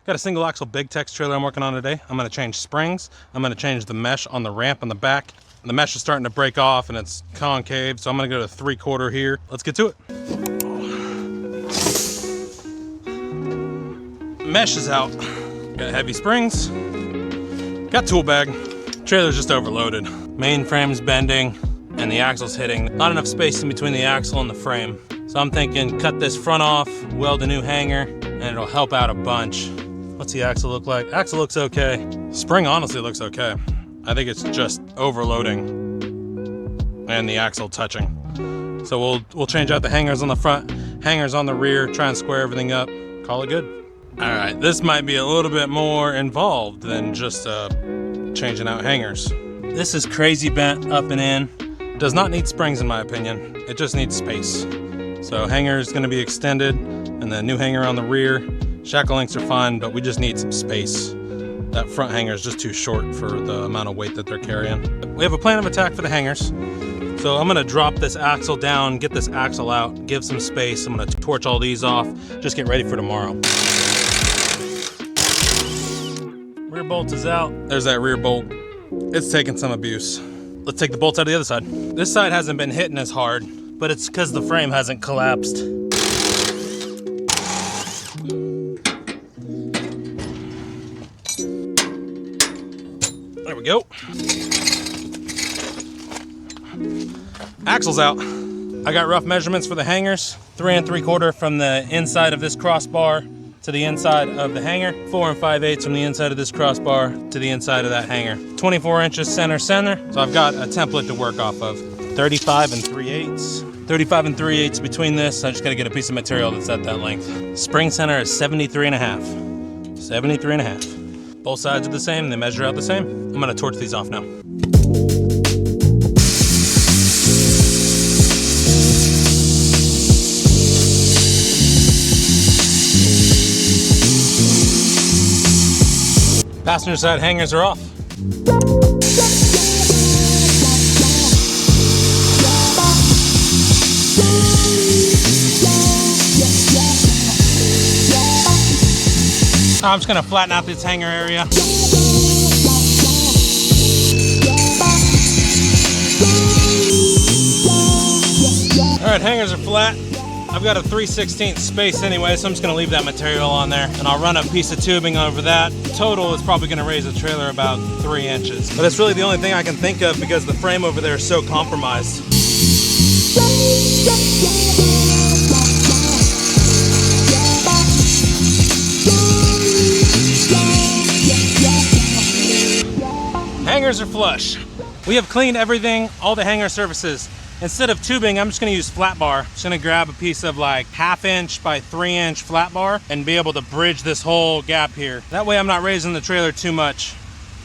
Got a single axle Big Tex trailer I'm working on today. I'm gonna change springs. I'm gonna change the mesh on the ramp on the back. The mesh is starting to break off and it's concave, so I'm gonna go to 3/4 here. Let's get to it. Mesh is out. Got heavy springs. Got tool bag. Trailer's just overloaded. Main frame's bending and the axle's hitting. Not enough space in between the axle and the frame. So I'm thinking cut this front off, weld a new hanger, and it'll help out a bunch. What's the axle look like? Axle looks okay. Spring honestly looks okay. I think it's just overloading and the axle touching. So we'll change out the hangers on the front, hangers on the rear, try and square everything up, call it good. All right, this might be a little bit more involved than just changing out hangers. This is crazy bent up and in. Does not need springs in my opinion. It just needs space. So hanger is gonna be extended and the new hanger on the rear. Shackle links are fine, but we just need some space. That front hanger is just too short for the amount of weight that they're carrying. We have a plan of attack for the hangers. So I'm gonna drop this axle down, get this axle out, give some space. I'm gonna torch all these off, just get ready for tomorrow. Rear bolt is out. There's that rear bolt. It's taking some abuse. Let's take the bolts out of the other side. This side hasn't been hitting as hard, but it's because the frame hasn't collapsed. There we go. Axle's out. I got rough measurements for the hangers. 3 3/4 from the inside of this crossbar to the inside of the hanger. 4 5/8 from the inside of this crossbar to the inside of that hanger. 24 inches center. So I've got a template to work off of. 35 3/8. 35 3/8 between this. I just gotta get a piece of material that's at that length. Spring center is 73.5. 73.5. Both sides are the same, they measure out the same. I'm gonna torch these off now. Passenger side hangers are off. I'm just gonna flatten out this hanger area. All right, hangers are flat. I've got a 3/16 space anyway, so I'm just gonna leave that material on there and I'll run a piece of tubing over that. Total is probably gonna raise the trailer about 3 inches. But it's really the only thing I can think of because the frame over there is so compromised. Hangers are flush. We have cleaned everything, all the hanger surfaces. Instead of tubing, I'm just gonna use flat bar. Just gonna grab a piece of like 1/2 inch by 3 inch flat bar and be able to bridge this whole gap here. That way I'm not raising the trailer too much.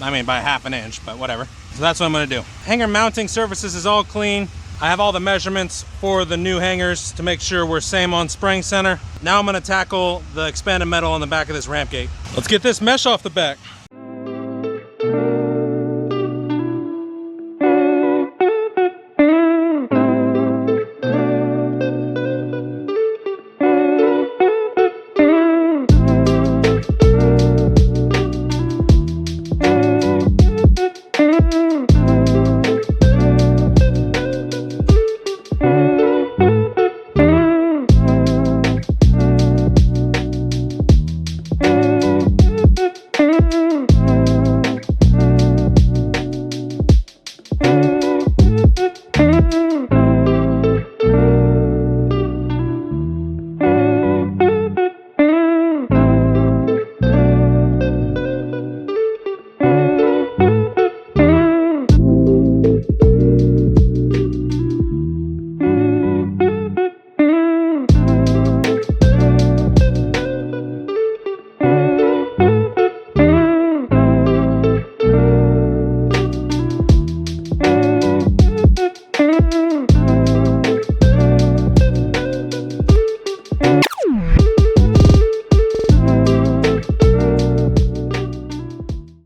I mean by 1/2 inch, but whatever. So that's what I'm gonna do. Hanger mounting surfaces is all clean. I have all the measurements for the new hangers to make sure we're same on spring center. Now I'm gonna tackle the expanded metal on the back of this ramp gate. Let's get this mesh off the back.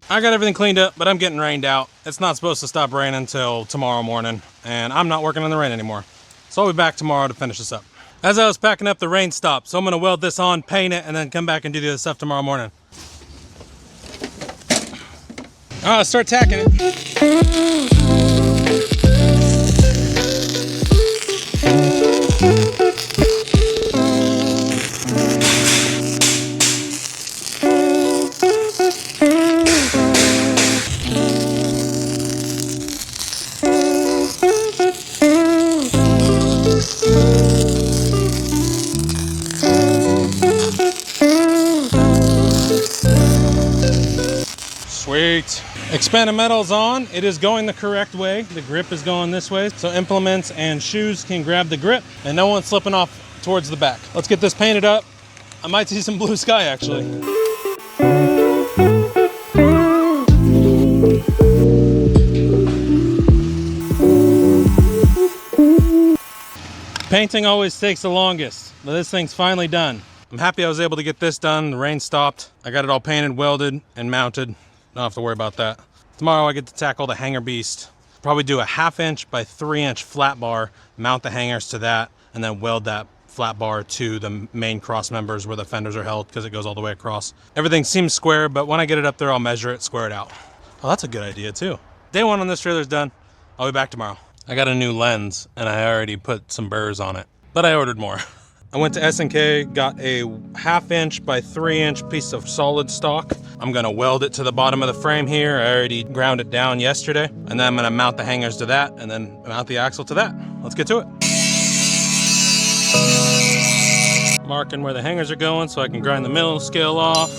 I got everything cleaned up, but I'm getting rained out. It's not supposed to stop raining until tomorrow morning, and I'm not working in the rain anymore. So I'll be back tomorrow to finish this up. As I was packing up, the rain stopped, so I'm gonna weld this on, paint it, and then come back and do the other stuff tomorrow morning. All right, let's start tacking it. Sweet. Expander metal's on. It is going the correct way. The grip is going this way, so implements and shoes can grab the grip and no one's slipping off towards the back. Let's get this painted up. I might see some blue sky actually. Painting always takes the longest, but this thing's finally done. I'm happy I was able to get this done. The rain stopped. I got it all painted, welded, and mounted. Don't have to worry about that. Tomorrow I get to tackle the hanger beast. Probably do a 1/2 inch by 3 inch flat bar, mount the hangers to that, and then weld that flat bar to the main cross members where the fenders are held because it goes all the way across. Everything seems square, but when I get it up there, I'll measure it, square it out. Oh, that's a good idea too. Day one on this trailer's done. I'll be back tomorrow. I got a new lens and I already put some burrs on it, but I ordered more. I went to S&K, got a 1/2 inch by 3 inch piece of solid stock. I'm gonna weld it to the bottom of the frame here. I already ground it down yesterday. And then I'm gonna mount the hangers to that and then mount the axle to that. Let's get to it. Marking where the hangers are going so I can grind the mill scale off.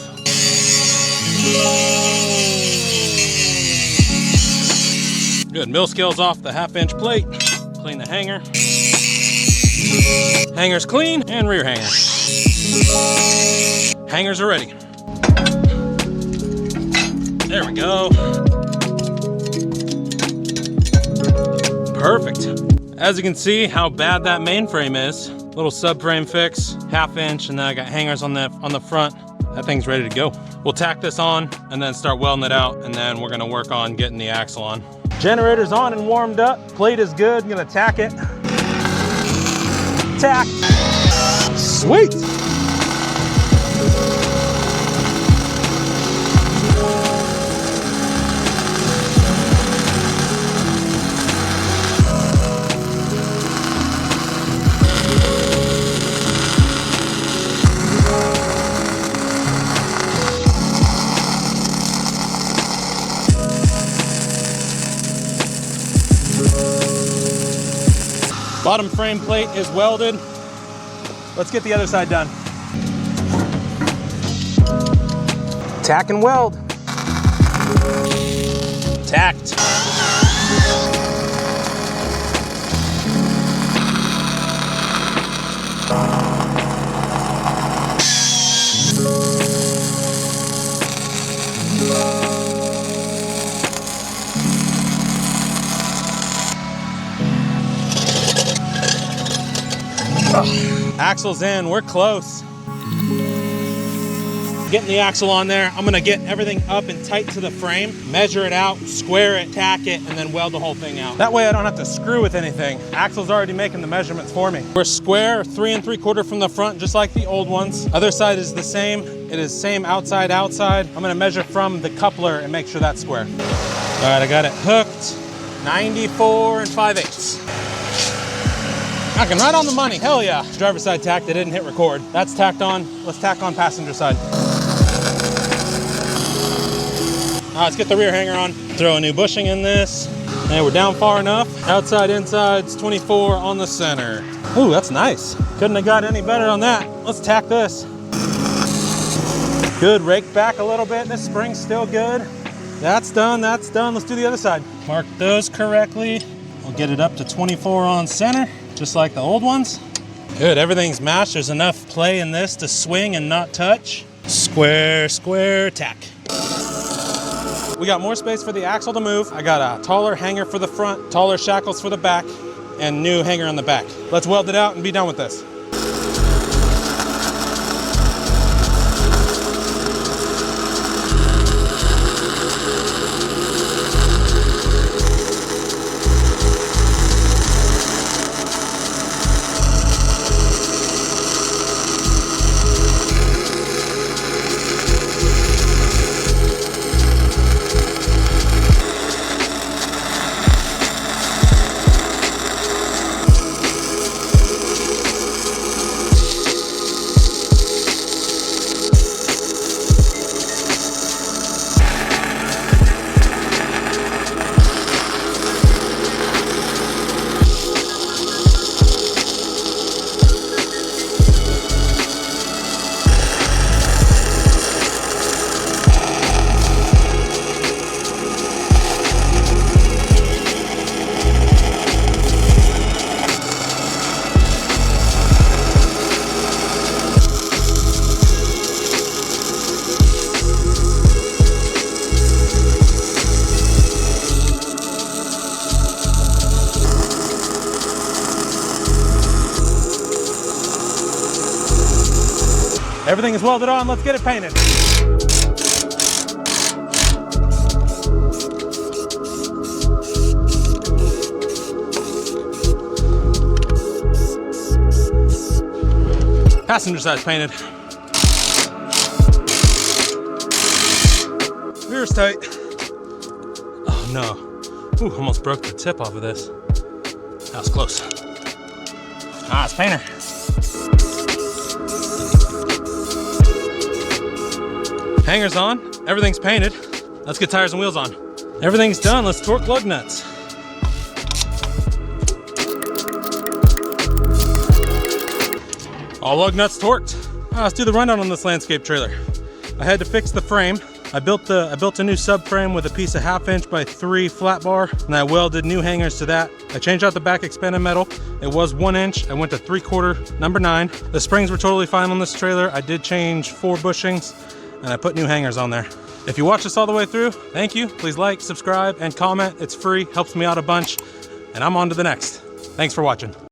Good, mill scale's off the 1/2 inch plate. Clean the hanger. Hangers clean and rear hanger. Hangers are ready. There we go. Perfect. As you can see how bad that main frame is. Little subframe fix, 1/2 inch, and then I got hangers on the front. That thing's ready to go. We'll tack this on and then start welding it out, and then we're gonna work on getting the axle on. Generator's on and warmed up. Plate is good. I'm gonna tack it. Tack. Sweet. Bottom frame plate is welded. Let's get the other side done. Tack and weld. Tacked. Axle's in, we're close. Getting the axle on there, I'm gonna get everything up and tight to the frame, measure it out, square it, tack it, and then weld the whole thing out. That way I don't have to screw with anything. Axle's already making the measurements for me. We're square, 3 3/4 from the front, just like the old ones. Other side is the same. It is same outside. I'm gonna measure from the coupler and make sure that's square. All right, I got it hooked, 94 5/8. Knocking right on the money, hell yeah. Driver's side tacked, I didn't hit record. That's tacked on, let's tack on passenger side. All right, let's get the rear hanger on. Throw a new bushing in this. And we're down far enough. Outside, inside's 24 on the center. Ooh, that's nice. Couldn't have got any better on that. Let's tack this. Good, rake back a little bit. This spring's still good. That's done, that's done. Let's do the other side. Mark those correctly. We'll get it up to 24 on center, just like the old ones. Good, everything's matched. There's enough play in this to swing and not touch. Square, square, tack. We got more space for the axle to move. I got a taller hanger for the front, taller shackles for the back, and new hanger on the back. Let's weld it out and be done with this. Everything is welded on, let's get it painted. Passenger side's painted. Rear's tight. Oh no. Ooh, almost broke the tip off of this. That was close. Ah, it's painter. Hangers on, everything's painted. Let's get tires and wheels on. Everything's done, let's torque lug nuts. All lug nuts torqued. Let's do the rundown on this landscape trailer. I had to fix the frame. I built a new subframe with a piece of 1/2 inch by 3 flat bar, and I welded new hangers to that. I changed out the back expanded metal. It was 1 inch. I went to 3/4 number 9. The springs were totally fine on this trailer. I did change 4 bushings, and I put new hangers on there. If you watched this all the way through, thank you. Please like, subscribe, and comment. It's free, helps me out a bunch, and I'm on to the next. Thanks for watching.